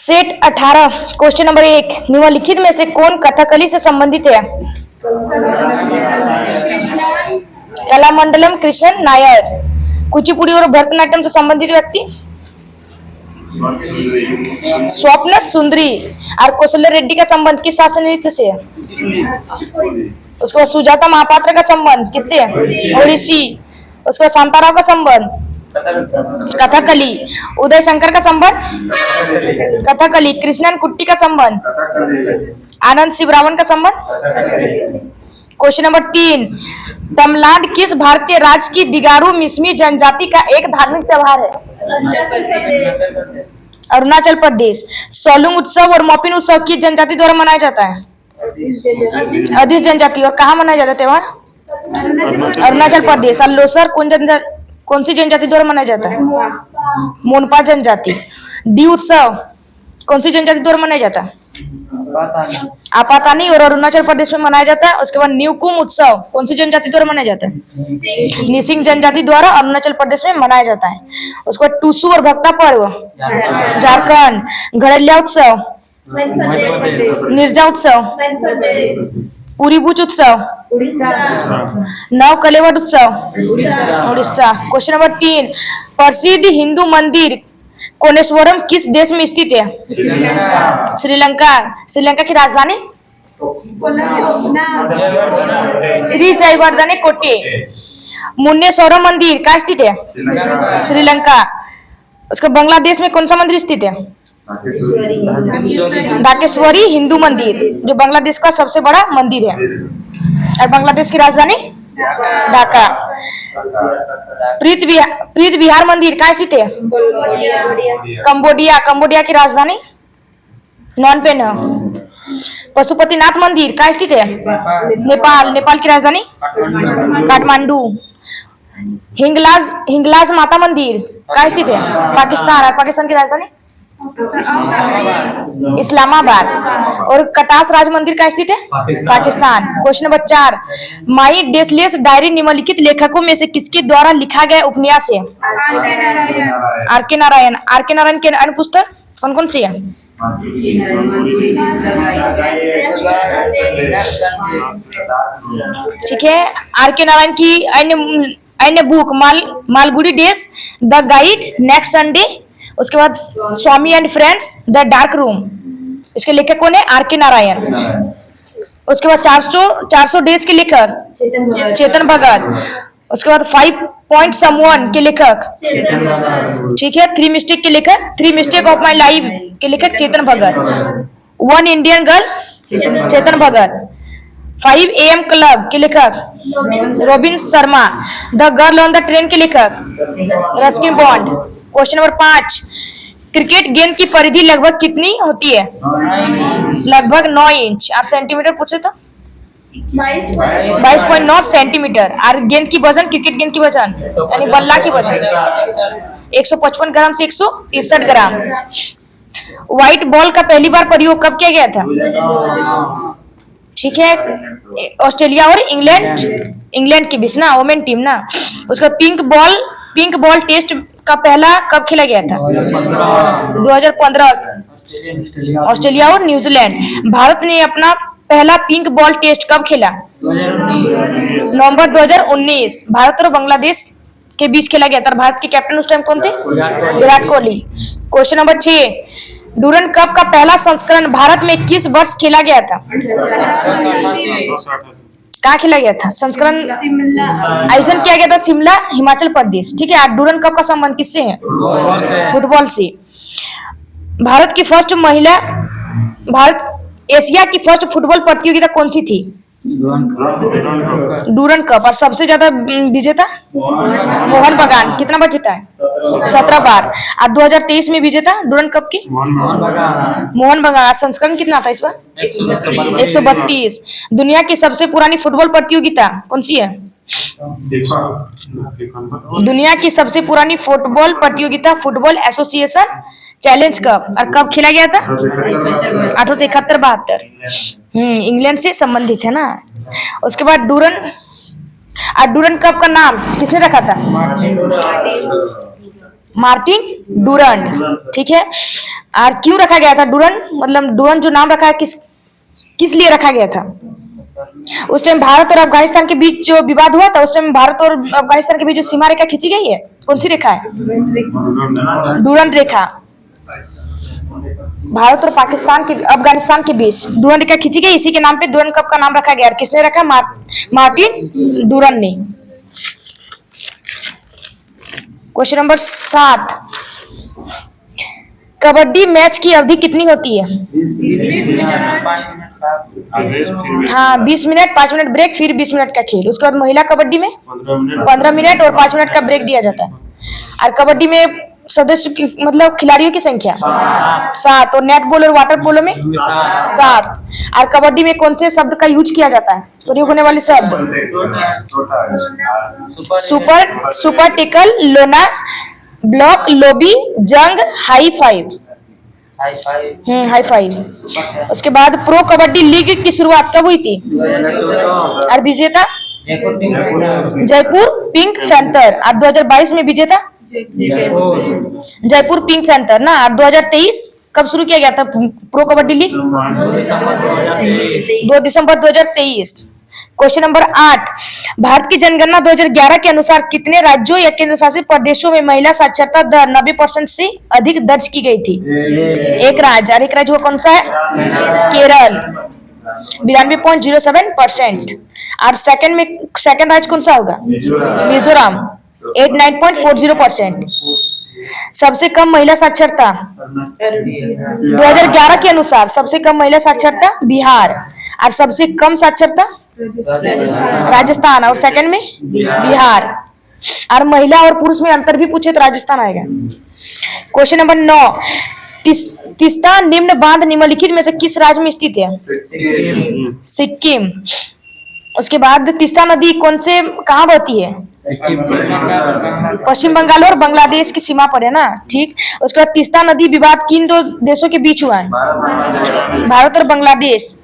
Set 18 question number 1, निम्नलिखित में से कौन कथकली से संबंधित है? कलामंडलम कृष्णन नायर। कुचिपुड़ी और भरतनाट्यम से संबंधित व्यक्ति? स्वप्न सुंदरी। और कौशल्य रेड्डी का संबंध किस शास्त्रीय नृत्य से है? उसके बाद सुजाता महापात्र का संबंध किससे है? ओडिसी। उसके बाद शांताराव का संबंध कथकली। उदय शंकर का संबंध कथकली। कृष्णन कुट्टी का संबंध आनंद शिवरावण का संबंध। क्वेश्चन नंबर 3, तमलाड किस भारतीय राज्य की दिगारू मिसमी जनजाति का एक धार्मिक त्योहार है? अरुणाचल प्रदेश। सोलुंग उत्सव और मोपिन उत्सव किस जनजाति द्वारा मनाया जाता है? अधिस जनजाति। और कहाँ मनाया जाता है त्योहार? अरुणाचल प्रदेश। और लोसर कौन सी जनजाति द्वारा मनाया जाता है? मोनपा जनजाति। डी उत्सव कौन सी जनजाति द्वारा मनाया जाता है? आपातानी और अरुणाचल प्रदेश में मनाया जाता है। उसके बाद न्यूकुम उत्सव कौन सी जनजाति द्वारा मनाया जाता है? निसिंग जनजाति द्वारा अरुणाचल प्रदेश में मनाया जाता है। उसके बाद टूसू और भक्ता पर्व झारखंड। घड़ैया उत्सव निर्जा उत्सव पुरीबुच उत्सव नव कलेवर उत्सव उड़ीसा। क्वेश्चन नंबर 3, प्रसिद्ध हिंदू मंदिर कोनेश्वरम किस देश में स्थित है? श्रीलंका। श्रीलंका की राजधानी? श्री जयवर्धने कोटे। मुन्नेश्वरम मंदिर कहाँ स्थित है? श्रीलंका। उसका बांग्लादेश में कौन सा मंदिर स्थित है? ढाकेश्वरी हिंदू मंदिर, जो बांग्लादेश का सबसे बड़ा मंदिर है। और बांग्लादेश की राजधानी ढाका। प्रीत विहार मंदिर कहाँ स्थित है? कंबोडिया। कंबोडिया की राजधानी नॉन पेन। पशुपतिनाथ मंदिर कहाँ स्थित है? नेपाल। नेपाल की राजधानी काठमांडू। हिंगलाज माता मंदिर कहाँ स्थित है? पाकिस्तान। और पाकिस्तान की राजधानी इस्लामाबाद। और कटास राज मंदिर कहाँ स्थित है? पाकिस्तान। क्वेश्चन नंबर 4, माई डेसलेस डायरी निम्नलिखित लेखकों में से किसके द्वारा लिखा गया उपन्यास है? आर के नारायण। आर के नारायण के अन्य पुस्तक कौन कौन सी है? ठीक है। आर के नारायण की अन्य book Malgudi days, the guide, next Sunday. उसके बाद Swami and friends, the dark room. इसके लेखक कौन है? आर के नारायण। उसके बाद 400 डेज के लेखक चेतन भगत। उसके बाद 5 पॉइंट समवन के लेखक, ठीक है। 3 मिस्टेक के लेखक, 3 मिस्टेक ऑफ माई लाइफ के लेखक Chetan Bhagat. 1 Indian girl Chetan Bhagat. 5 AM club के लेखक robin Sharma. The girl on the train के लेखक Ruskin bond. Question number 5, cricket गेंद की परिधि लगभग कितनी होती है? लगभग 9 इंच। और सेंटीमीटर पूछे तो 22.9 सेंटीमीटर। और गेंद की वजन, क्रिकेट गेंद की वजन यानी बल्ला की वजन 155 ग्राम से 163 ग्राम। व्हाइट बॉल का पहली बार प्रयोग कब किया गया था? ठीक है, ऑस्ट्रेलिया और इंग्लैंड के बीच ना, वोमेन टीम ना। उसका पिंक बॉल टेस्ट का पहला कब खेला गया था? 2015 ऑस्ट्रेलिया और न्यूजीलैंड। भारत ने अपना पहला पिंक बॉल टेस्ट कब खेला? नवंबर 2019 भारत और बांग्लादेश के बीच खेला गया था। भारत के कैप्टन उस टाइम कौन थे? Virat Kohli. Question number 6, Durand cup का पहला संस्करण भारत में किस वर्ष खेला गया था? कहाँ खेला गया था? संस्करण आयोजन किया गया था शिमला, हिमाचल प्रदेश। ठीक है। डूरन कप का संबंध किससे है? फुटबॉल से। भारत एशिया की फर्स्ट फुटबॉल प्रतियोगिता कौन सी थी? Durand cup. और सबसे ज्यादा विजेता मोहन बगान, कितना बार जीता है? 17 बार। और 2023 में विजेता डूरन कप की मोहन बगान। संस्करण कितना था इस बार? 132। दुनिया की सबसे पुरानी फुटबॉल प्रतियोगिता कौन सी है? दुनिया की सबसे पुरानी फुटबॉल प्रतियोगिता फुटबॉल एसोसिएशन चैलेंज कप। और कब खेला गया था? 1871-72। इंग्लैंड से संबंधित है ना। उसके बाद डूरन कप का नाम किसने रखा था? मार्टिन डूरंड, ठीक है। और क्यों रखा गया था डूरंड, मतलब डूरंड जो नाम रखा है किस लिए रखा गया था? उस टाइम भारत और अफगानिस्तान के बीच जो विवाद हुआ था, उस टाइम भारत और अफगानिस्तान के बीच जो सीमा रेखा खींची गई है, कौन सी रेखा है? डूरंड रेखा। भारत और पाकिस्तान के अफगानिस्तान के बीच डूरंड रेखा खींची गई, इसी के नाम पे डूरंड कप का नाम रखा गया। किसने रखा? मार्टिन डूरंड ने। क्वेश्चन नंबर 7, कबड्डी मैच की अवधि कितनी होती है? हाँ, 20 मिनट, 5 मिनट ब्रेक, फिर 20 मिनट का खेल। उसके बाद महिला कबड्डी में 15 मिनट और 5 मिनट का ब्रेक दिया जाता है। और कबड्डी में सदस्य मतलब खिलाड़ियों की संख्या 7, और नेट बॉल और वाटर पोलो में 7। और कबड्डी में कौन से शब्द का यूज किया जाता है? प्रयोग होने वाले शब्द सुपर टेकल, लोना, ब्लॉक, लोबी, जंग, हाई फाइव। High five. उसके बाद प्रो कबड्डी लीग की शुरुआत कब हुई थी? और विजेता जयपुर पिंक पैंथर। और 2022 में विजेता जयपुर पिंक पैंथर ना। और 2023 कब शुरू किया गया था प्रो कबड्डी लीग? 2 दिसंबर 2023। क्वेश्चन नंबर 8, भारत की जनगणना 2011 के अनुसार कितने राज्यों या केंद्र शासित प्रदेशों में महिला साक्षरता दर 90% से अधिक दर्ज की गई थी? एक राज्य, और एक राज्य वो कौन सा है? केरल, 92.07%। और सेकंड राज्य कौन सा होगा? मिजोरम, 89.40%। सबसे कम महिला साक्षरता 2011 के अनुसार सबसे कम महिला साक्षरता बिहार, और सबसे कम साक्षरता राजस्थान, और सेकंड में बिहार। और महिला और पुरुष में अंतर भी पूछे तो राजस्थान आएगा। क्वेश्चन नंबर 9, तीस्ता निम्न बांध निम्नलिखित में से किस राज्य में स्थित है? सिक्किम। उसके बाद तीस्ता नदी कौन से कहाँ बहती है? पश्चिम बंगाल और बांग्लादेश की सीमा पर है ना, ठीक। उसके बाद तीस्ता नदी विवाद किन 2 देशों के बीच हुआ है? भारत और बांग्लादेश।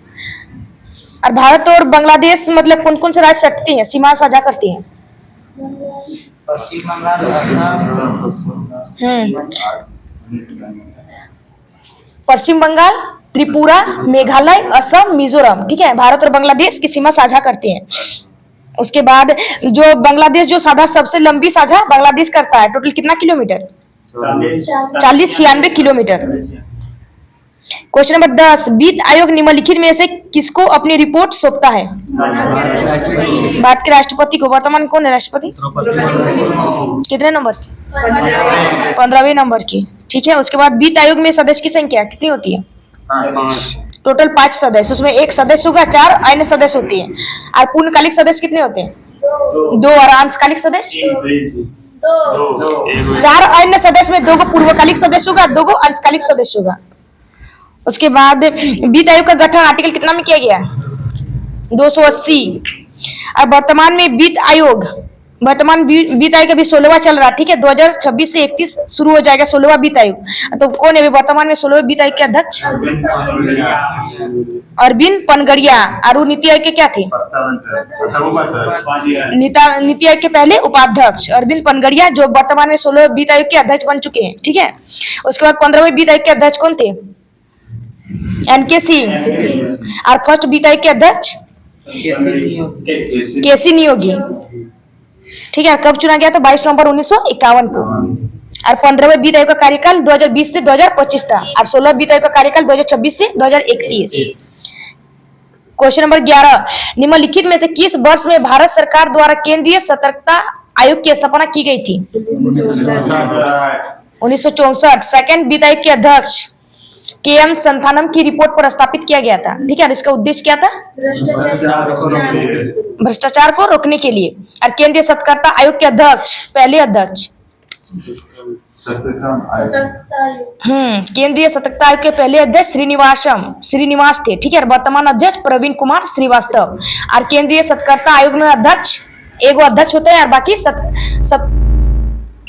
और भारत और बांग्लादेश मतलब कौन कौन से राज्य सटते हैं, सीमा साझा करते हैं? पश्चिम बंगाल, त्रिपुरा, मेघालय, असम, मिजोरम, ठीक है। भारत और बांग्लादेश की सीमा साझा करते हैं। उसके बाद जो बांग्लादेश जो साझा सबसे लंबी साझा बांग्लादेश करता है, टोटल कितना किलोमीटर? 40-96 किलोमीटर। क्वेश्चन नंबर 10, वित्त आयोग निम्नलिखित में से किसको अपनी रिपोर्ट सौंपता है? भारत के राष्ट्रपति को। वर्तमान कौन है राष्ट्रपति? कितने नंबर की? 15वें नंबर की, ठीक है। उसके बाद वित्त आयोग में सदस्य की संख्या कितनी होती है? टोटल 5 सदस्य, उसमें एक सदस्य होगा, 4 अन्य सदस्य होती है। और पूर्णकालिक सदस्य कितने होते हैं? 2। और अंशकालिक सदस्य 4 अन्य सदस्य में 2 पूर्वकालिक सदस्य होगा, 2 अंशकालिक सदस्य होगा। उसके बाद वित्त आयोग का गठन आर्टिकल कितना में किया गया? 280। अब वर्तमान वित्त आयोग अभी 16वां चल रहा है, ठीक है। 2026 से 31 शुरू हो जाएगा 16वां वित्त आयोग। तो कौन है वर्तमान में 16वें वित्त आयोग के अध्यक्ष? अरविंद पनगड़िया। और नीति आयोग के क्या थे? नीति आयोग के पहले उपाध्यक्ष अरविंद पनगड़िया, जो वर्तमान में 16वें वित्त आयोग के अध्यक्ष बन चुके हैं, ठीक है। उसके बाद 15वें वित्त आयोग के अध्यक्ष कौन थे? एनके सिंह। और फर्स्ट वित्त आयोग के अध्यक्ष केसी नियोगी, ठीक है। कब चुना गया था? 22 नवंबर 1951 को। और 15वें वित्त आयोग का कार्यकाल 2020 से 2025 था। और 16वें वित्त आयोग का कार्यकाल 2026 से 2031। क्वेश्चन नंबर 11, निम्नलिखित में से किस वर्ष में भारत सरकार द्वारा केंद्रीय सतर्कता आयोग की स्थापना की गई थी? 1964। सेकंड वित्त आयोग के अध्यक्ष के.एम. संथानम की रिपोर्ट पर स्थापित किया गया था, ठीक है। इसका उद्देश्य क्या था? भ्रष्टाचार को रोकने के लिए। और केंद्रीय सतर्कता आयोग के अध्यक्ष, पहले अध्यक्ष केंद्रीय सतर्कता आयोग के पहले अध्यक्ष श्रीनिवास थे, ठीक है। वर्तमान अध्यक्ष प्रवीण कुमार श्रीवास्तव। और केंद्रीय सतर्कता आयोग में अध्यक्ष एगो अध्यक्ष होते हैं और बाकी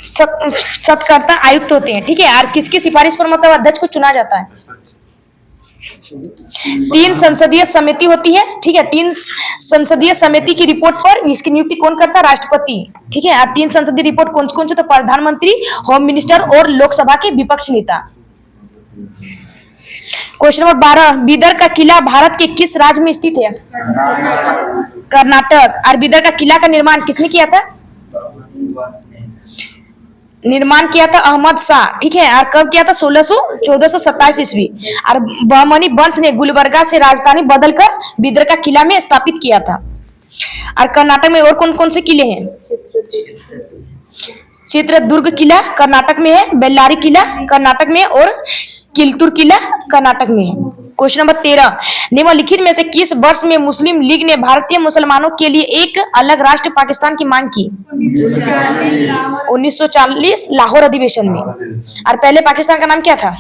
सतर्कता आयुक्त होते हैं, ठीक है। और किसकी सिफारिश पर मतलब अध्यक्ष को चुना जाता है? तीन संसदीय समिति होती है, ठीक है। तीन संसदीय समिति की रिपोर्ट पर इसकी नियुक्ति कौन करता है? राष्ट्रपति, ठीक है। और तीन संसदीय रिपोर्ट कौन कौन से? तो प्रधानमंत्री, होम मिनिस्टर और लोकसभा के विपक्ष नेता। क्वेश्चन नंबर 12, बीदर का किला भारत के किस राज्य में स्थित है? कर्नाटक। और बीदर का किला का निर्माण किसने किया था? निर्माण किया था अहमद शाह, ठीक है। और कब किया था? 1427 ईस्वी। और बहमनी वंश ने गुलबर्गा से राजधानी बदलकर बीदर का किला में स्थापित किया था। और कर्नाटक में और कौन कौन से किले हैं? चित्रदुर्ग किला कर्नाटक में है, बेल्लारी किला कर्नाटक में, और किलतुर किला कर्नाटक में है। क्वेश्चन नंबर 13, निम्नलिखित में से किस वर्ष में मुस्लिम लीग ने भारतीय मुसलमानों के लिए एक अलग राष्ट्र पाकिस्तान की मांग की? 1940 लाहौर अधिवेशन में। और पहले पाकिस्तान का नाम क्या था?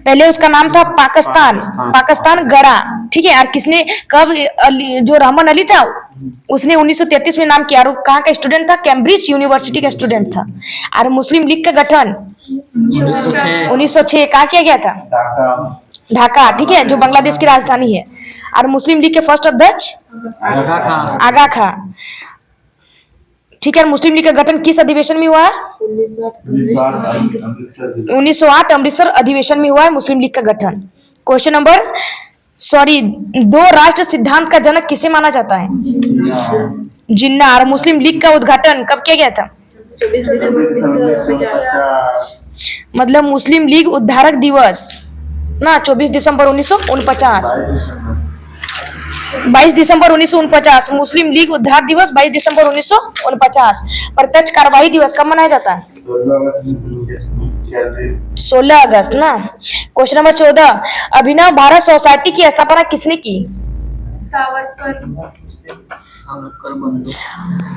पहले उसका नाम था पाकिस्तान गढ़ा, ठीक है। और किसने कब? जो रहमान अली था उसने 1933 में नाम किया। और कहाँ का स्टूडेंट था? कैम्ब्रिज यूनिवर्सिटी का स्टूडेंट था। और मुस्लिम लीग का गठन 1906 कहाँ किया गया था? ढाका, ठीक है, जो बांग्लादेश की राजधानी है। और मुस्लिम लीग के फर्स्ट अध्यक्ष आगा खां, ठीक है। मुस्लिम लीग का गठन किस अधिवेशन में हुआ है? 1908 अमृतसर अधिवेशन में हुआ है मुस्लिम लीग का गठन। क्वेश्चन नंबर 2 राष्ट्र सिद्धांत का जनक किसे माना जाता है? जिन्ना। और मुस्लिम लीग का उद्घाटन कब किया गया था? मतलब मुस्लिम लीग उद्धारक दिवस ना 24 दिसंबर 1949। 22 दिसंबर 1949 मुस्लिम लीग उद्धार दिवस 22 दिसंबर 1949। प्रत्यक्ष कार्यवाही दिवस कब मनाया जाता है? 16 अगस्त ना। क्वेश्चन नंबर 14, अभिनव भारत सोसाइटी की स्थापना किसने की?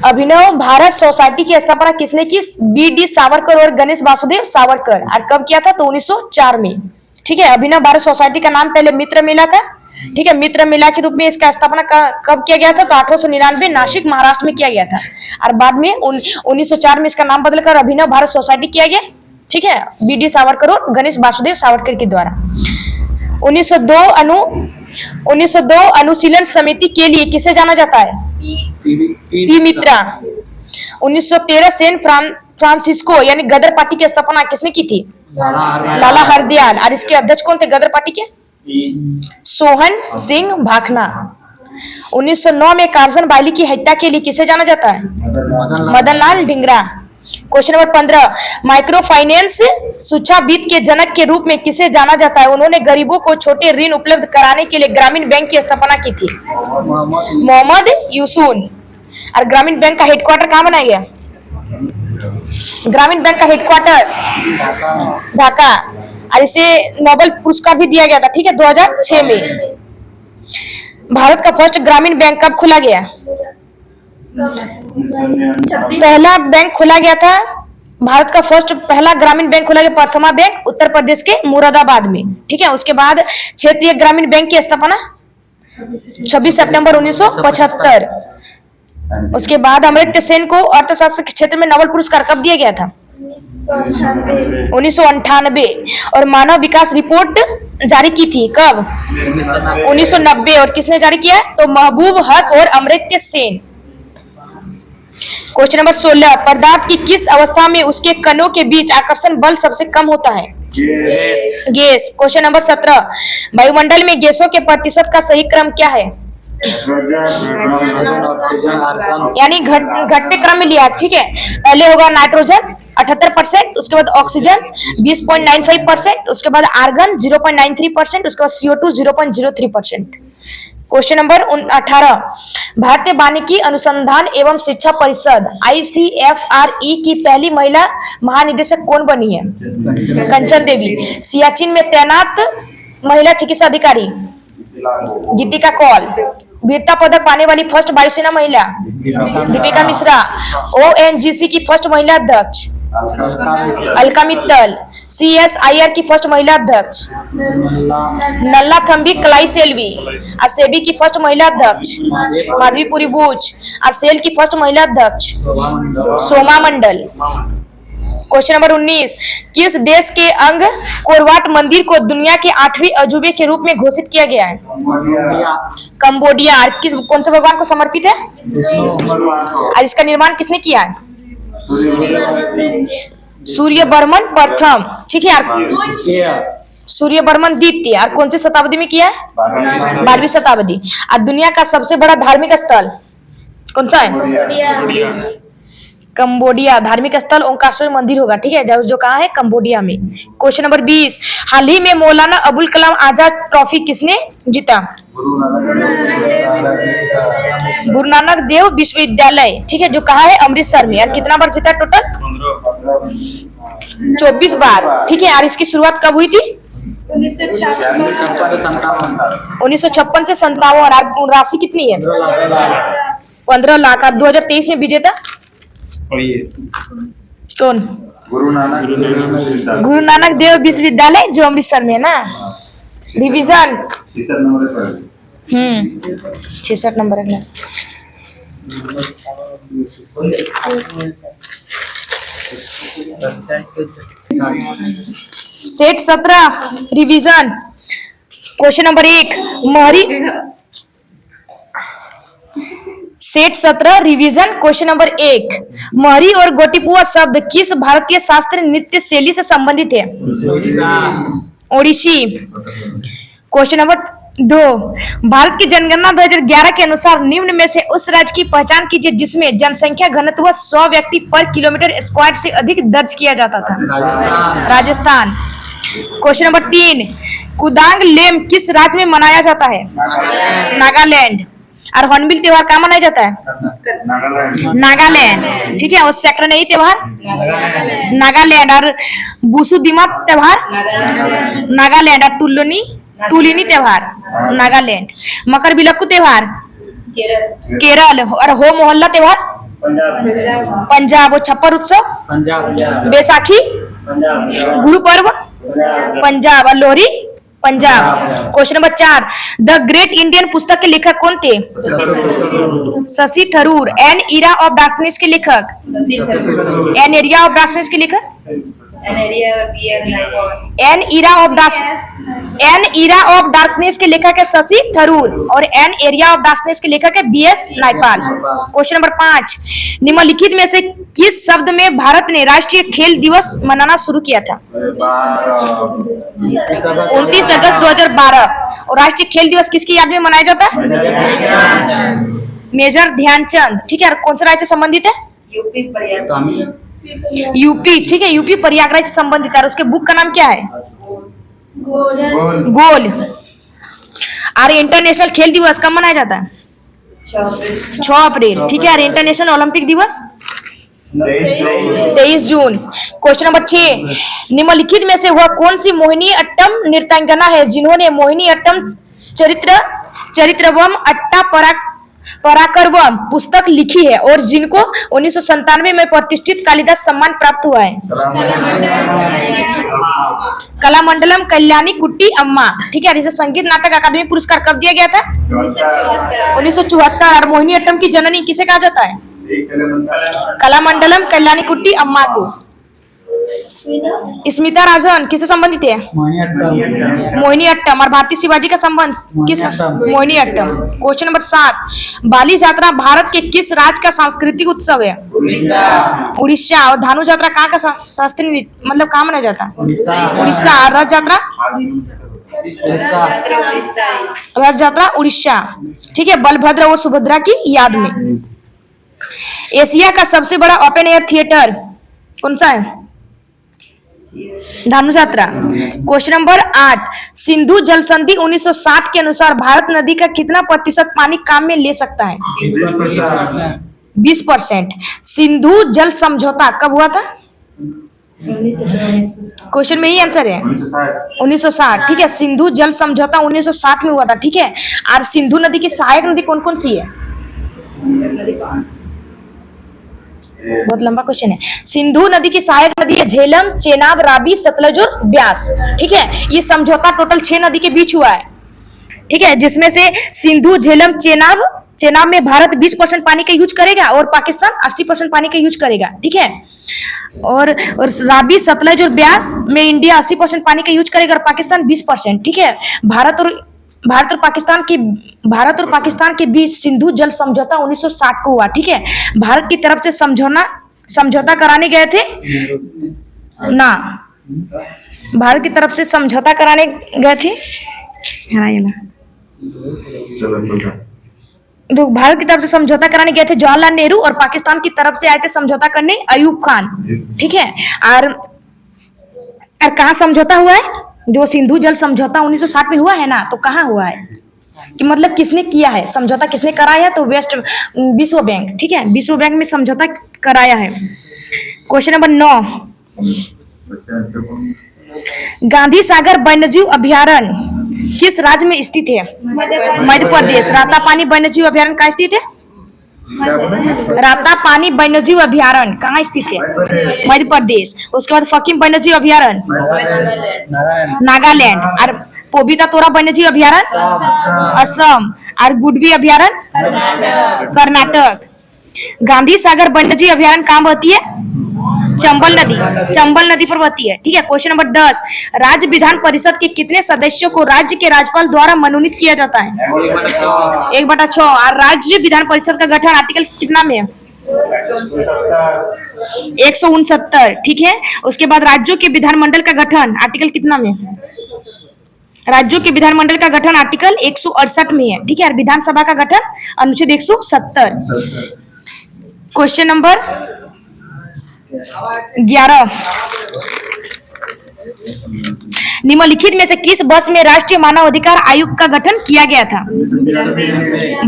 अभिनव भारत सोसाइटी की स्थापना किसने की? बी.डी. सावरकर और गणेश वासुदेव सावरकर। और कब किया था? तो 1904 में, ठीक है। अभिनव भारत सोसाइटी का नाम पहले मित्र मेला था, ठीक है। मित्र मेला के रूप में इसका स्थापना कब किया गया था? तो 1899 नासिक महाराष्ट्र में किया गया था। और बाद में 1904 में इसका नाम बदलकर अभिनव भारत सोसाइटी किया गया, ठीक है, बी.डी. सावरकर और गणेश वासुदेव सावरकर के द्वारा। 1902 अनुशीलन समिति के लिए किसे जाना जाता है? पी मित्रा। 1913 सैन फ्रांसिस्को यानी गदर पार्टी की स्थापना किसने की थी? लाला हरदयाल। और इसके अध्यक्ष कौन थे गदर पार्टी के? सोहन सिंह भाखना। 1909 में कार्जन बाइली की हत्या के लिए किसे जाना जाता है? Madan Lal Dhingra. Question number 15, micro finance सूचावित्त के जनक के रूप में किसे जाना जाता है? उन्होंने गरीबों को छोटे ऋण उपलब्ध कराने के लिए ग्रामीण बैंक की स्थापना की थी, मोहम्मद यूसुन। और ग्रामीण बैंक का हेडक्वार्टर कहाँ बनाया गया? ग्रामीण बैंक का हेडक्वार्टर ढाका। और इसे नोबेल पुरस्कार भी दिया गया था, ठीक है, 2006 में। भारत का फर्स्ट ग्रामीण बैंक कब खोला गया? पहला बैंक खोला गया था, भारत का पहला ग्रामीण बैंक खोला गया प्रथमा बैंक उत्तर प्रदेश के मुरादाबाद में, ठीक है। उसके बाद क्षेत्रीय ग्रामीण बैंक की स्थापना 26 सितंबर 1975। उसके बाद अमर्त्य सेन को अर्थशास्त्र के क्षेत्र में नोबेल पुरस्कार कब दिया गया था? 1998। और मानव विकास रिपोर्ट जारी की थी कब? 1990। और किसने जारी किया? तो महबूब हक और अमर्त्य सेन। क्वेश्चन नंबर 16, पदार्थ की किस अवस्था में उसके कणों के बीच आकर्षण बल सबसे कम होता है? गैस। क्वेश्चन नंबर 17, वायुमंडल में गैसों के प्रतिशत का सही क्रम क्या है? यानी घटते क्रम में लिया, ठीक है। पहले होगा नाइट्रोजन 78%, उसके बाद ऑक्सीजन 20.95%, उसके बाद आर्गन 0.93%, उसके बाद CO2 0.03%। क्वेश्चन नंबर 18, भारतीय वानिकी अनुसंधान एवं शिक्षा परिषद ICFRE की पहली महिला महानिदेशक कौन बनी है? कंचन देवी। सियाचिन में तैनात महिला चिकित्सा अधिकारी गीतिका कौल। वीरता पदक पाने वाली फर्स्ट वायुसेना महिला दीपिका मिश्रा। ONGC की फर्स्ट महिला अध्यक्ष अलका मित्तल। CSIR की फर्स्ट महिला अध्यक्ष नल्ला थम्बी कलाई सेल्वी। और सेबी की फर्स्ट महिला अध्यक्ष माधवीपुरी बूच। और सेल की फर्स्ट महिला अध्यक्ष सोमा मंडल। क्वेश्चन नंबर 19, किस देश के अंग कोरवाट मंदिर को दुनिया के 8वें अजूबे के रूप में घोषित किया गया है? कंबोडिया। किस कौन से भगवान को समर्पित है? और इसका निर्माण किसने किया है? सूर्यवर्मन प्रथम। ठीक है यार, सूर्यवर्मन द्वितीय। और कौन सी शताब्दी में किया है? 12वीं शताब्दी। और दुनिया का सबसे बड़ा धार्मिक स्थल कौन सा है? कंबोडिया। धार्मिक स्थल ओंकारेश्वर मंदिर होगा। ठीक है, जो कहाँ है? कंबोडिया में। क्वेश्चन नंबर 20, हाल ही में मौलाना अबुल कलाम आजाद ट्रॉफी किसने जीता? गुरु नानक देव विश्वविद्यालय। ठीक है, जो कहाँ है? अमृतसर में। और कितना बार जीता टोटल? 24 बार। ठीक है, और इसकी शुरुआत कब हुई थी? 1956 से 57। और राशि कितनी है? 15 लाख। और 2023 में विजेता कौन? गुरु नानक देव विश्वविद्यालय, जो अमृतसर में है ना। डिवीजन 66 नंबर है। Set 17 revision. क्वेश्चन नंबर 1, मोहरी। Set 17 revision. क्वेश्चन नंबर 1, मोहरी और गोटीपुआ शब्द किस भारतीय शास्त्रीय नृत्य शैली से संबंधित है? ओडिसी। क्वेश्चन नंबर 2, भारत की जनगणना 2011 के अनुसार निम्न में से उस राज्य की पहचान कीजिए जिसमें जनसंख्या घनत्व 100 व्यक्ति पर किलोमीटर स्क्वायर से अधिक दर्ज किया जाता था। राजस्थान। क्वेश्चन नंबर 3, कुदांग लेम किस राज्य में मनाया जाता है? नागालैंड। और हॉर्नबिल त्योहार कहाँ मनाया जाता है? नागालैंड। ठीक है, उस सेक्टर नहीं त्योहार नागालैंड। और बुसु दिमा त्योहार नागालैंड। और तुलिनी त्योहार नागालैंड। मकर बिलक्कू त्योहार केरल। और हो मोहल्ला त्योहार पंजाब। और छप्पर उत्सव बैसाखी गुरु पर्व पंजाब। और Lohri Punjab. Question number 4, the great Indian पुस्तक के लेखक कौन थे? Shashi Tharoor. N era of darkness के लेखक? एन एरिया ऑफ डार्कनेस के लेखक? एन इरा ऑफ डार्कनेस के लेखक है शशि थरूर। और एन एरिया ऑफ डार्कनेस के लेखक है BS नायपाल। क्वेश्चन नंबर 5, निम्नलिखित में से किस शब्द में भारत ने राष्ट्रीय खेल दिवस मनाना शुरू किया था? 29 अगस्त 2012। और राष्ट्रीय खेल दिवस किसकी याद में मनाया जाता है? मेजर ध्यानचंद। ठीक है, कौन सा राज्य से संबंधित है? यूपी। ठीक है, यूपी प्रयागराज से संबंधित है। उसके बुक का नाम क्या है? गोल। और इंटरनेशनल खेल दिवस कब मनाया जाता है? 6 अप्रैल। ठीक है, और इंटरनेशनल ओलंपिक दिवस 23 जून। क्वेश्चन नंबर 6, निम्नलिखित में से वह कौन सी मोहिनी अट्टम नृत्यांगना है जिन्होंने मोहिनी अट्टम चरित्रवम अट्टा पराकरवम पुस्तक लिखी है और जिनको 1997 में प्रतिष्ठित कालिदास सम्मान प्राप्त हुआ है? कलामंडलम कल्याणी कुट्टी अम्मा। ठीक है, इसे संगीत नाटक अकादमी पुरस्कार कब दिया गया था? 1974। और मोहिनी अट्टम की जननी किसे कहा जाता है? कलामंडलम कल्याणी कुट्टी अम्मा को। स्मिता राजन किससे संबंधित है? मोहिनी अट्टम। और भारतीय शिवाजी का संबंध किस? मोहिनी अट्टम। क्वेश्चन नंबर 7, बाली यात्रा भारत के किस राज्य का सांस्कृतिक उत्सव है? उड़ीसा। और धानु यात्रा कहाँ का शास्त्रीय मतलब कहाँ मनाया जाता है? उड़ीसा। रथ यात्रा उड़ीसा। ठीक है, बलभद्र और सुभद्रा की याद में। एशिया का सबसे बड़ा ओपन एयर थिएटर कौन सा है? धानु यात्रा। क्वेश्चन नंबर 8, सिंधु जल संधि 1960 के अनुसार भारत नदी का कितना प्रतिशत पानी काम में ले सकता है? 20%। सिंधु जल समझौता कब हुआ था? क्वेश्चन में ही आंसर है 1960। ठीक है, सिंधु जल समझौता 1960 में हुआ था। ठीक है, और सिंधु नदी की सहायक नदी कौन कौन सी है? बहुत लंबा क्वेश्चन है। सिंधु नदी की सहायक नदी है झेलम, चेनाब, रावी, सतलज और ब्यास। ठीक है, ये समझौता टोटल 6 नदी के बीच हुआ है। ठीक है, जिसमें से सिंधु, झेलम, चेनाब में भारत 20% पानी का यूज करेगा और पाकिस्तान 80% पानी का यूज करेगा। ठीक है, और राबी, सतलज और ब्यास में इंडिया 80% पानी का यूज करेगा और पाकिस्तान 20%। ठीक है। भारत और पाकिस्तान के बीच सिंधु जल समझौता 1960 को हुआ। ठीक है। भारत की तरफ से समझौता कराने गए थे ना, भारत की तरफ से समझौता कराने गए थे तो भारत की तरफ से समझौता कराने गए थे जवाहरलाल नेहरू, और पाकिस्तान की तरफ से आए थे समझौता करने अयूब खान। ठीक है। और कहाँ समझौता हुआ है? जो सिंधु जल समझौता 1960 में हुआ है ना, तो कहाँ हुआ है कि मतलब किसने किया है समझौता, किसने कराया है? तो विश्व बैंक। ठीक है। विश्व बैंक में समझौता कराया है। क्वेश्चन नंबर 9, गांधी सागर वन्यजीव अभयारण्य किस राज्य में स्थित है? मध्य प्रदेश। रातापानी वन्यजीव अभयारण्य कहाँ स्थित है? रातापानी वन्यजीव अभयारण्य कहाँ स्थित है? मध्य प्रदेश। उसके बाद फकीम वन्यजीव अभयारण्य नागालैंड। और पोबिता तोरा वन्यजीव अभयारण्य असम। और गुडवी अभयारण्य कर्नाटक। गांधी सागर वन्यजीव अभयारण्य कहाँ बहती है? चंबल नदी पर बहती है। ठीक है। क्वेश्चन नंबर 10, राज्य विधान परिषद के कितने सदस्यों को राज्य के राज्यपाल द्वारा मनोनीत किया जाता है? 1/6। और राज्य विधान परिषद का गठन आर्टिकल कितना में है? 169। ठीक है। उसके बाद राज्यों के विधानमंडल का गठन आर्टिकल कितना में? राज्यों के विधानमंडल का गठन आर्टिकल 168 में है। ठीक है। और विधानसभा का गठन अनुच्छेद 170। क्वेश्चन नंबर 11, निम्नलिखित में से किस वर्ष में राष्ट्रीय मानव अधिकार आयोग का गठन किया गया था?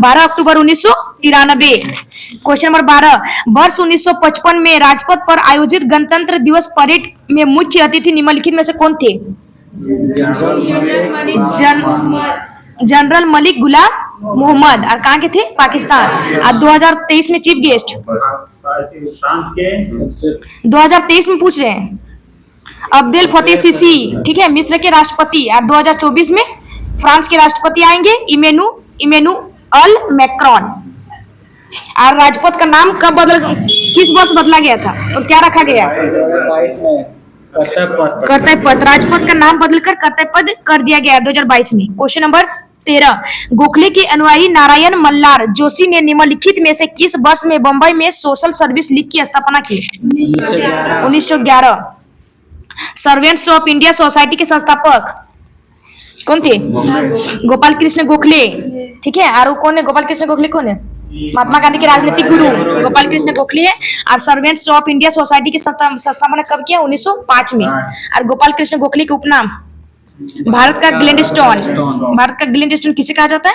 12 अक्टूबर 1993। क्वेश्चन नंबर 12, वर्ष 1955 में राजपथ पर आयोजित गणतंत्र दिवस परेड में मुख्य अतिथि निम्नलिखित में से कौन थे? जनरल मलिक गुलाम मोहम्मद। और कहाँ के थे? पाकिस्तान। और 2023 में चीफ गेस्ट 2023 में पूछ रहे हैं अब्देल फतेह सीसी। ठीक है। मिस्र के राष्ट्रपति। और 2024 में फ्रांस के राष्ट्रपति आएंगे इमेनुअल मैक्रोन। और राजपथ का नाम किस वर्ष बदला गया था और क्या रखा गया? कर्तव्य पद। राजपथ का नाम बदलकर कर्तव्य पद कर दिया गया 2022 में। क्वेश्चन नंबर 13, गोखले के अनुयायी नारायण मल्लार जोशी ने निम्नलिखित में से किस वर्ष में बंबई में सोशल सर्विस लीग की स्थापना की? 1911। सर्वेंट्स ऑफ इंडिया सोसाइटी के संस्थापक कौन थे? गोपाल कृष्ण गोखले। ठीक है। और कौन है गोपाल कृष्ण गोखले? कौन है? महात्मा गांधी के राजनीतिक गुरु गोपाल कृष्ण गोखले है। और सर्वेंट्स ऑफ इंडिया सोसाइटी की स्थापना कब किया? 1905 में। और गोपाल कृष्ण गोखले के उपनाम भारत का ग्लैडस्टोन। भारत का ग्लैडस्टोन किसे कहा जाता है?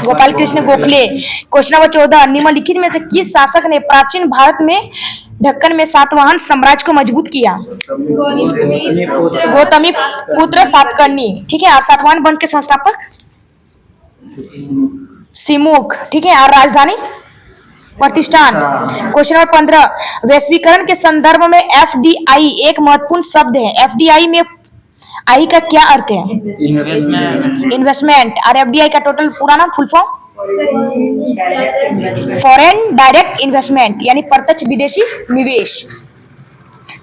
गोपाल कृष्ण गोखले। क्वेश्चन नंबर 14, निम्नलिखित में से किस शासक ने प्राचीन भारत में ढक्कन में सातवाहन साम्राज्य को मजबूत किया? गौतमी पुत्र सातकर्णी। ठीक है। और सातवाहन वंश के संस्थापक सिमुक। ठीक है। और राजधानी प्रतिष्ठान। क्वेश्चन नंबर 15, वैश्वीकरण के संदर्भ में एफडीआई एक महत्वपूर्ण शब्द है। एफडीआई में आई का क्या अर्थ है? इन्वेस्टमेंट। और एफडीआई का टोटल पूरा नाम full form? Foreign direct investment, यानी प्रत्यक्ष विदेशी निवेश।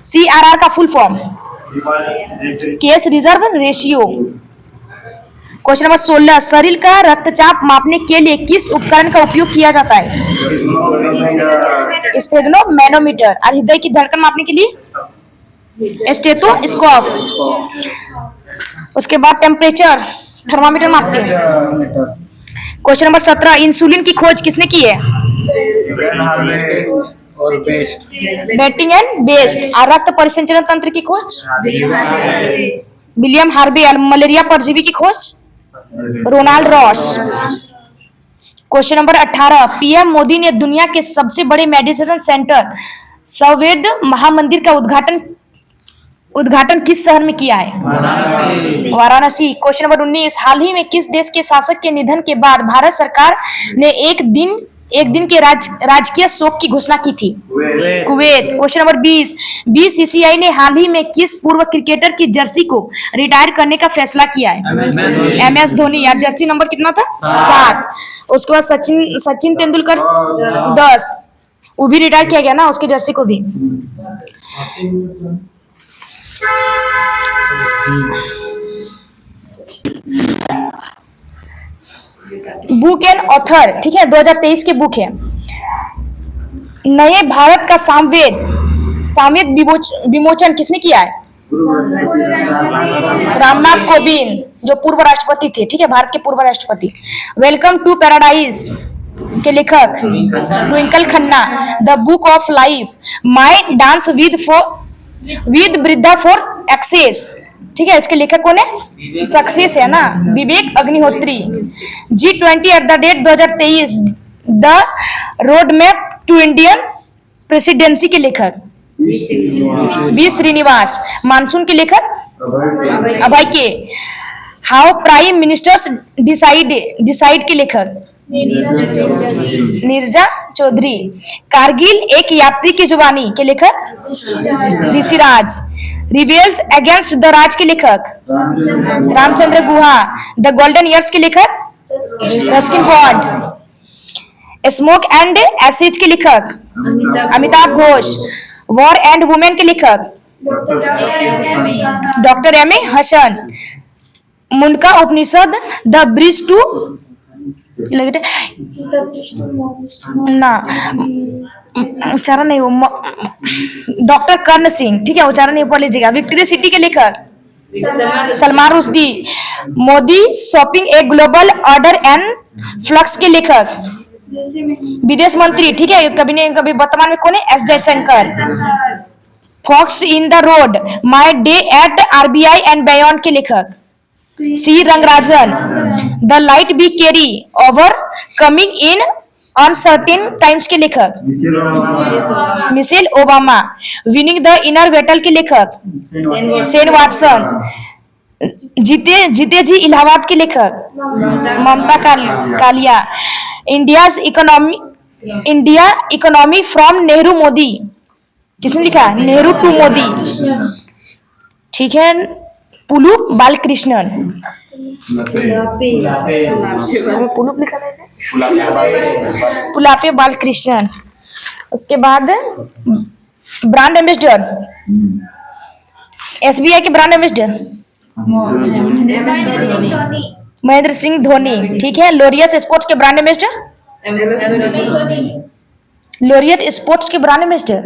सीआरआर का full form? Case reserve ratio. Question number 16, शरीर का रक्तचाप मापने के लिए किस उपकरण का उपयोग किया जाता है? स्फेग्नोमैनोमीटर। और हृदय की धड़कन मापने के लिए? स्टेथोस्कोप। उसके बाद टेम्परेचर थर्मामीटर मापते हैं। क्वेश्चन नंबर 17, इंसुलिन की खोज किसने की है? Banting and Best. और रक्त परिसंचरण तंत्र की खोज? William Harvey. और मलेरिया परजीवी की खोज? Ronald Ross. Question number 18, PM Modi ने दुनिया के सबसे बड़े मेडिटेशन सेंटर सवेद महामंदिर का उद्घाटन किस शहर में किया है? वाराणसी। क्वेश्चन नंबर 19, हाल ही में किस देश के शासक के निधन के बाद भारत सरकार ने एक दिन के राजकीय शोक की घोषणा की थी? कुवैत। क्वेश्चन नंबर 20, बीसीसीआई ने हाल ही में किस पूर्व क्रिकेटर की जर्सी को रिटायर करने का फैसला किया है? एमएस धोनी। यार जर्सी नंबर कितना था? 7। उसके बाद सचिन तेंदुलकर 10। वो भी रिटायर किया गया ना, उसकी जर्सी को भी। बुक एंड ऑथर, ठीक है, 2023 की बुक है। नए भारत का सामवेद विमोचन किसने किया है? रामनाथ कोविंद, जो पूर्व राष्ट्रपति थे, ठीक है, भारत के पूर्व राष्ट्रपति। वेलकम टू पैराडाइज के लेखक Twinkle Khanna. The book of life, my dance with वृद्धा फॉर एक्सेस, ठीक है, इसके लेखक कौन है? सक्सेस है ना, Vivek Agnihotri. G20 at the date 2023, the road map to Indian presidency के लेखक बी श्रीनिवास। मानसून के लेखक अभय के। हाउ प्राइम मिनिस्टर्स डिसाइड के लेखक नीरजा चौधरी। कारगिल एक यात्री की जुबानी के लेखक Rishiraj. Rebels against the Raj के लेखक Ramachandra Guha. The golden years के लेखक Ruskin Bond. Smoke and acid के लेखक Amitabh Ghosh. War and women के लेखक doctor M A Hasan. Mundaka Upanishad, the bridge to ना, उच्चारण नहीं, वो डॉक्टर कर्ण सिंह, ठीक है, उच्चारण नहीं पढ़ लीजिएगा। विक्टोरिया सिटी के लेखक Salman Rushdie. Modi shopping a global order and flux के लेखक विदेश मंत्री, ठीक है, कभी नहीं कभी वर्तमान में कौन है? S Jaishankar. Fox in the road, my day at RBI and beyond के लेखक C Rangarajan. The light we carry overcoming in uncertain times के लेखक Michelle Obama. Winning the inner battle के लेखक शेन वाटसन। जीते जी इलाहाबाद के लेखक Mamta Kalia. India economy from Nehru Modi, किसने लिखा? नेहरू टू मोदी, ठीक है, पुलु बालकृष्णन। पुलापे बालकृष्णन। उसके बाद ब्रांड एम्बेसडर, एसबीआई के ब्रांड एम्बेसडर महेंद्र सिंह धोनी, ठीक है। लोरियस स्पोर्ट्स के ब्रांड एम्बेसडर लोरियट स्पोर्ट्स के brand ambassador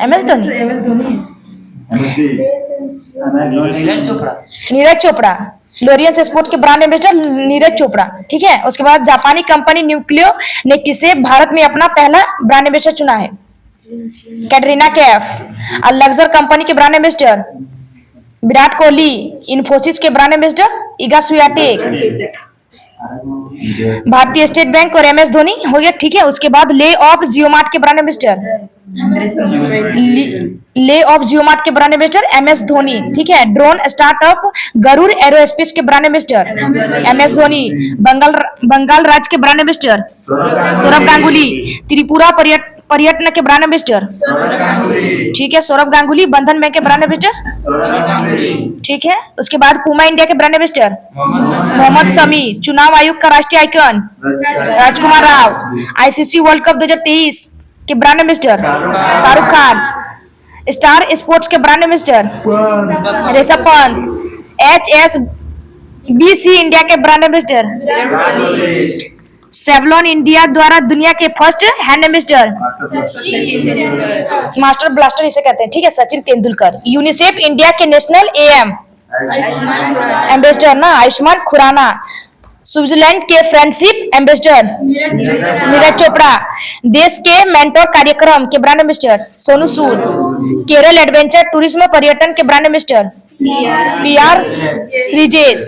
MS Dhoni. Neeraj Chopra. Laureus sports के ब्रांड एम्बेसडर नीरज चोपड़ा, ठीक है। उसके बाद जापानी कंपनी न्यूक्लियो ने किसे भारत में अपना पहला ब्रांड एम्बेसडर चुना है? कैटरीना कैफ। लग्जर कंपनी के ब्रांड एम्बेसडर विराट कोहली। इन्फोसिस के ब्रांड एम्बेसडर इगा स्वियाटेक। भारतीय स्टेट बैंक और एमएस धोनी हो गया, ठीक है। उसके बाद ले ऑफ जियोमार्ट के ब्रांड एम्बेसडर एमएस धोनी, ठीक है। ड्रोन स्टार्टअप गरुड़ एरोस्पेस के brand ambassador MS Dhoni. Bengal राज्य के ब्रांड एम्बेसडर सौरभ गांगुली। त्रिपुरा पर्यटन के ब्रांड एम्बेसडर, ठीक है, सौरभ गांगुली। बंधन बैंक के ब्रांड एम्बेसडर, ठीक है। उसके बाद पूमा इंडिया के ब्रांड एम्बेसडर मोहम्मद शमी। चुनाव आयोग का राष्ट्रीय icon Rajkumar Rao. ICC World Cup 2023 के brand ambassador Shahrukh Khan. Star Sports के brand ambassador Rishabh Pant. HSBC India के ब्रांड एम्बेसडर सेवलॉन इंडिया द्वारा दुनिया के first hand ambassador master blaster इसे कहते हैं, ठीक है, सचिन तेंदुलकर। यूनिसेफ इंडिया के नेशनल एएम एम्बेसडर ना आयुष्मान खुराना। स्विट्जरलैंड के फ्रेंडशिप एम्बेसडर नीरज चोपड़ा। देश के मेंटोर कार्यक्रम के brand ambassador Sonu Sood. Kerala adventure tourism पर्यटन के ब्रांड एम्बेसडर PR श्रीजेश।